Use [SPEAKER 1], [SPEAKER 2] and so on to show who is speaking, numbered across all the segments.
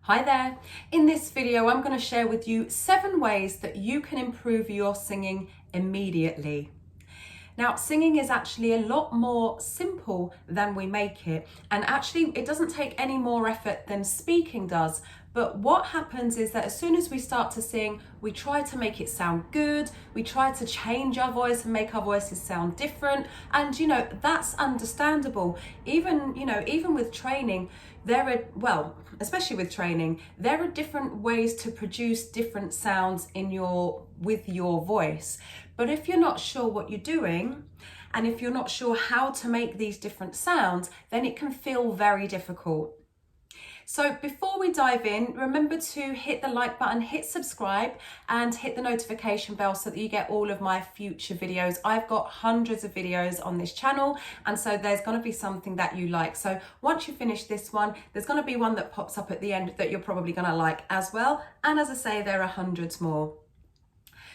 [SPEAKER 1] Hi there. In this video, I'm going to share with you 7 ways that you can improve your singing immediately. Now, singing is actually a lot more simple than we make it, and actually it doesn't take any more effort than speaking does. But what happens is that as soon as we start to sing, we try to make it sound good, we try to change our voice and make our voices sound different, and that's understandable. Even with training, especially with training, there are different ways to produce different sounds with your voice. But if you're not sure what you're doing, and if you're not sure how to make these different sounds, then it can feel very difficult. So before we dive in, remember to hit the like button, hit subscribe, and hit the notification bell so that you get all of my future videos. I've got hundreds of videos on this channel, and so there's going to be something that you like. So once you finish this one, there's going to be one that pops up at the end that you're probably going to like as well. And as I say, there are hundreds more.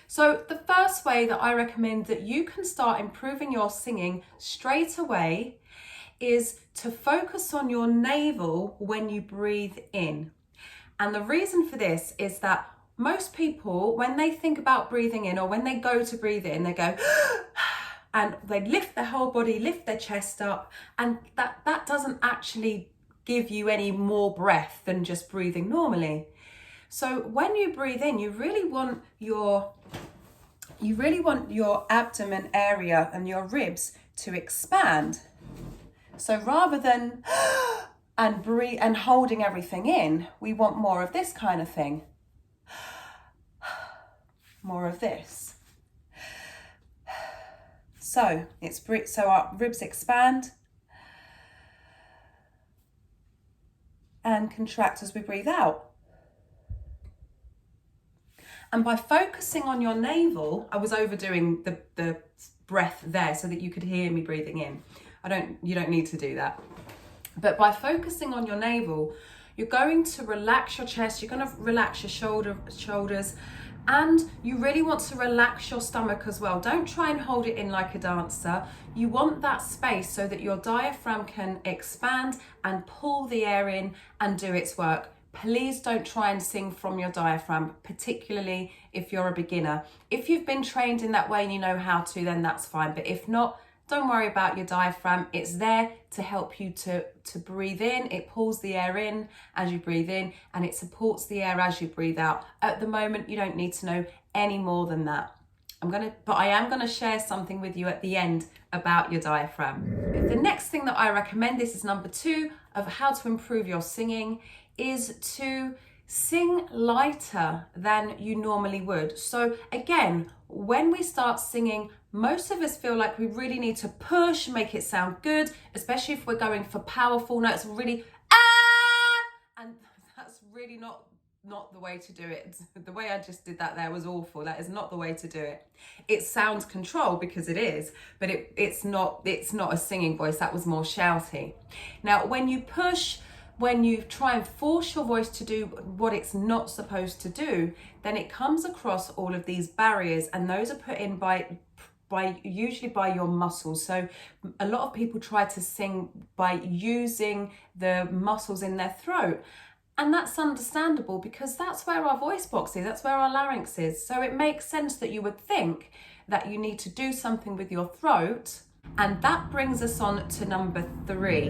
[SPEAKER 1] So the first way that I recommend that you can start improving your singing straight away is to focus on your navel when you breathe in. And the reason for this is that most people, when they think about breathing in or when they go to breathe in, they go and they lift their whole body, lift their chest up, and that doesn't actually give you any more breath than just breathing normally. So when you breathe in, you really want your abdomen area and your ribs to expand. So rather than and breathe and holding everything in, we want more of this kind of thing. More of this. So our ribs expand and contract as we breathe out. And by focusing on your navel, I was overdoing the breath there so that you could hear me breathing in. You don't need to do that. But by focusing on your navel, you're going to relax your chest, you're going to relax your shoulders, and you really want to relax your stomach as well. Don't try and hold it in like a dancer. You want that space so that your diaphragm can expand and pull the air in and do its work. Please don't try and sing from your diaphragm, particularly if you're a beginner. If you've been trained in that way and you know how to, then that's fine. But if not, don't worry about your diaphragm. It's there to help you to breathe in. It pulls the air in as you breathe in, and it supports the air as you breathe out. At the moment, you don't need to know any more than that. I am gonna share something with you at the end about your diaphragm. The next thing that I recommend, this is number 2 of how to improve your singing, is to sing lighter than you normally would. So again, when we start singing, most of us feel like we really need to push, make it sound good, especially if we're going for powerful notes, really and that's really not the way to do it. The way I just did that there was awful. That is not the way to do it. It sounds controlled because it is, but it's not a singing voice. That was more shouty. Now, when you push, when you try and force your voice to do what it's not supposed to do, then it comes across all of these barriers, and those are put in usually by your muscles. So a lot of people try to sing by using the muscles in their throat, and that's understandable because that's where our voice box is, that's where our larynx is. So it makes sense that you would think that you need to do something with your throat. And that brings us on to number 3.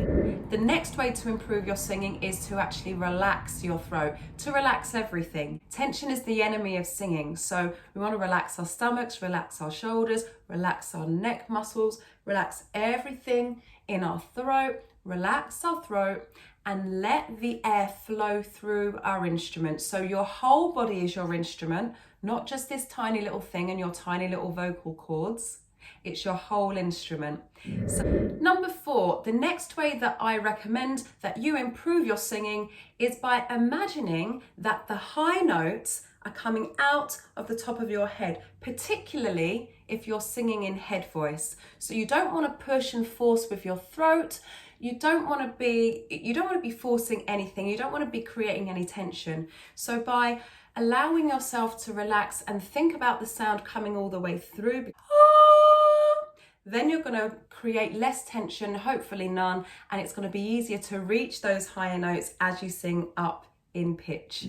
[SPEAKER 1] The next way to improve your singing is to actually relax your throat, to relax everything. Tension is the enemy of singing. So we want to relax our stomachs, relax our shoulders, relax our neck muscles, relax everything in our throat, relax our throat, and let the air flow through our instrument. So your whole body is your instrument, not just this tiny little thing and your tiny little vocal cords. It's your whole instrument. So, number 4, the next way that I recommend that you improve your singing is by imagining that the high notes are coming out of the top of your head, particularly if you're singing in head voice. So you don't want to push and force with your throat. You don't want to be forcing anything. You don't want to be creating any tension. So by allowing yourself to relax and think about the sound coming all the way through, then you're going to create less tension, hopefully none, and it's going to be easier to reach those higher notes as you sing up in pitch.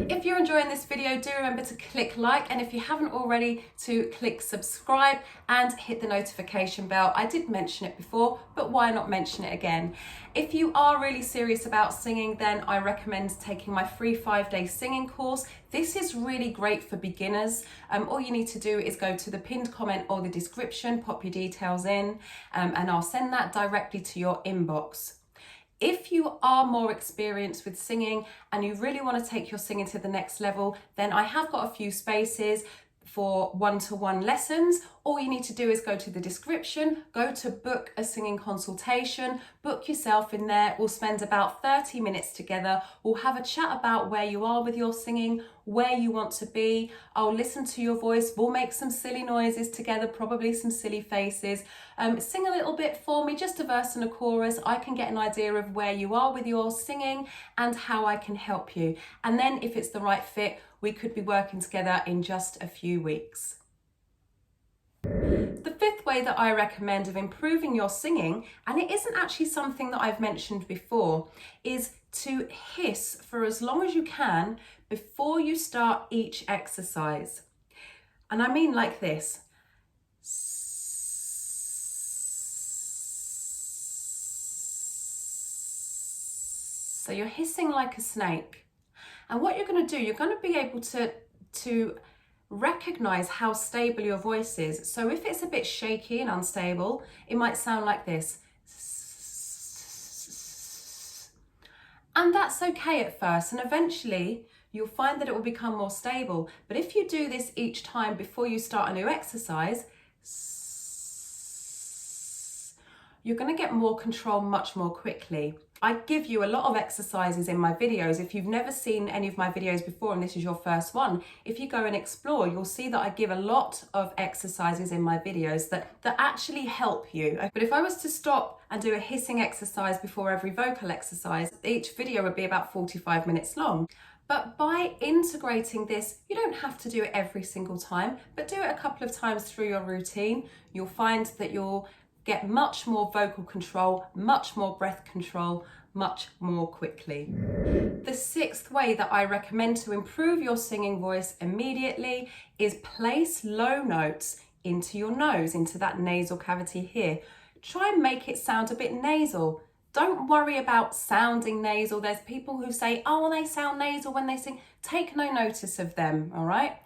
[SPEAKER 1] If you're enjoying this video, do remember to click like, and if you haven't already, to click subscribe and hit the notification bell. I did mention it before, but why not mention it again? If you are really serious about singing, then I recommend taking my free 5-day singing course. This is really great for beginners. All you need to do is go to the pinned comment or the description, pop your details in, and I'll send that directly to your inbox. If you are more experienced with singing and you really want to take your singing to the next level, then I have got a few spaces for one-to-one lessons. All you need to do is go to the description, go to book a singing consultation, book yourself in there. We'll spend about 30 minutes together. We'll have a chat about where you are with your singing, where you want to be. I'll listen to your voice. We'll make some silly noises together, probably some silly faces. Sing a little bit for me, just a verse and a chorus. I can get an idea of where you are with your singing and how I can help you. And then if it's the right fit, we could be working together in just a few weeks. The fifth way that I recommend of improving your singing, and it isn't actually something that I've mentioned before, is to hiss for as long as you can before you start each exercise. And I mean like this. So you're hissing like a snake. And what you're going to do, you're going to be able to recognize how stable your voice is. So if it's a bit shaky and unstable, it might sound like this. And that's okay at first, and eventually you'll find that it will become more stable. But if you do this each time before you start a new exercise, you're going to get more control much more quickly. I give you a lot of exercises in my videos. If you've never seen any of my videos before and this is your first one, if you go and explore, you'll see that I give a lot of exercises in my videos that actually help you. But if I was to stop and do a hissing exercise before every vocal exercise, each video would be about 45 minutes long. But by integrating this, you don't have to do it every single time, but do it a couple of times through your routine. You'll find that you'll get much more vocal control, much more breath control, much more quickly. The sixth way that I recommend to improve your singing voice immediately is place low notes into your nose, into that nasal cavity here. Try and make it sound a bit nasal. Don't worry about sounding nasal. There's people who say, oh, they sound nasal when they sing. Take no notice of them, all right?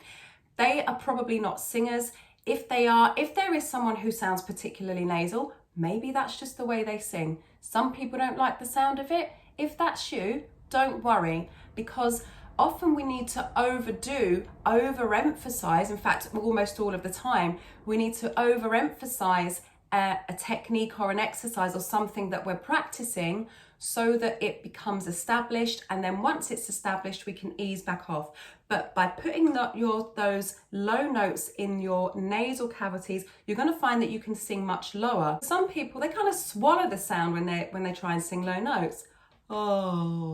[SPEAKER 1] They are probably not singers. If there is someone who sounds particularly nasal, maybe that's just the way they sing. Some people don't like the sound of it. If that's you, don't worry, because often we need to overemphasize, in fact, almost all of the time, we need to overemphasize a technique or an exercise or something that we're practicing so that it becomes established, and then once it's established, we can ease back off. But by putting those low notes in your nasal cavities, you're going to find that you can sing much lower. Some people, they kind of swallow the sound when they try and sing low notes. Oh,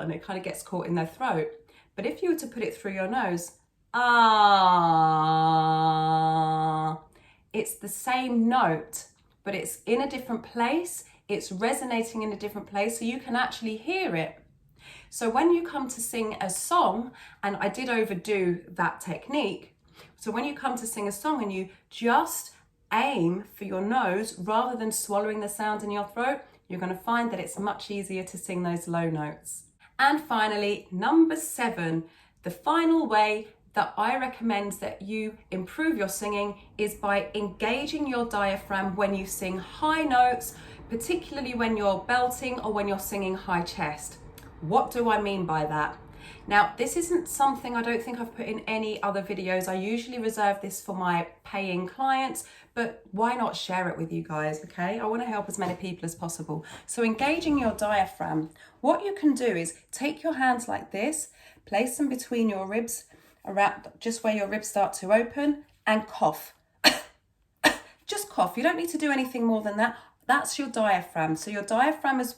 [SPEAKER 1] and it kind of gets caught in their throat. But if you were to put it through your nose, ah, it's the same note, but it's in a different place. It's resonating in a different place, so you can actually hear it. So when you come to sing a song, and I did overdo that technique, so when you come to sing a song and you just aim for your nose rather than swallowing the sound in your throat, you're going to find that it's much easier to sing those low notes. And finally, number 7, the final way that I recommend that you improve your singing is by engaging your diaphragm when you sing high notes, particularly when you're belting or when you're singing high chest. What do I mean by that? Now, this isn't something I don't think I've put in any other videos. I usually reserve this for my paying clients, but why not share it with you guys, okay? I want to help as many people as possible. So engaging your diaphragm, what you can do is take your hands like this, place them between your ribs, around just where your ribs start to open, and cough. Just cough. You don't need to do anything more than that. That's your diaphragm. So your diaphragm is,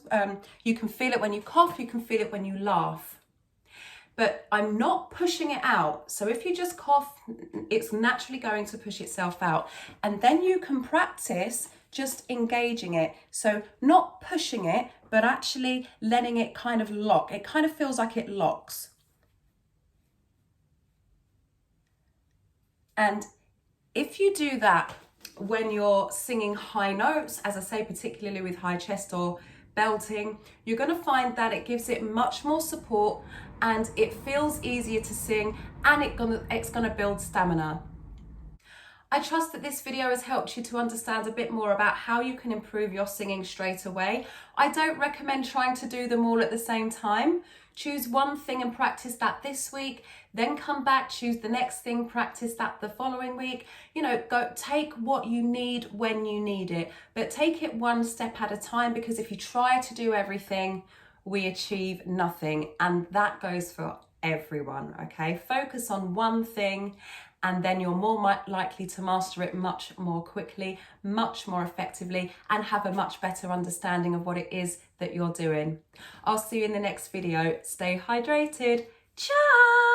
[SPEAKER 1] you can feel it when you cough, you can feel it when you laugh. But I'm not pushing it out. So if you just cough, it's naturally going to push itself out. And then you can practice just engaging it. So not pushing it, but actually letting it kind of lock. It kind of feels like it locks. And if you do that when you're singing high notes, as I say, particularly with high chest or belting, you're going to find that it gives it much more support and it feels easier to sing, and it's going to build stamina. I trust that this video has helped you to understand a bit more about how you can improve your singing straight away. I don't recommend trying to do them all at the same time. Choose one thing and practice that this week, then come back, choose the next thing, practice that the following week. You know, go take what you need when you need it, but take it one step at a time, because if you try to do everything, we achieve nothing, and that goes for everyone, okay? Focus on one thing, and then you're more likely to master it much more quickly, much more effectively, and have a much better understanding of what it is that you're doing. I'll see you in the next video. Stay hydrated. Ciao!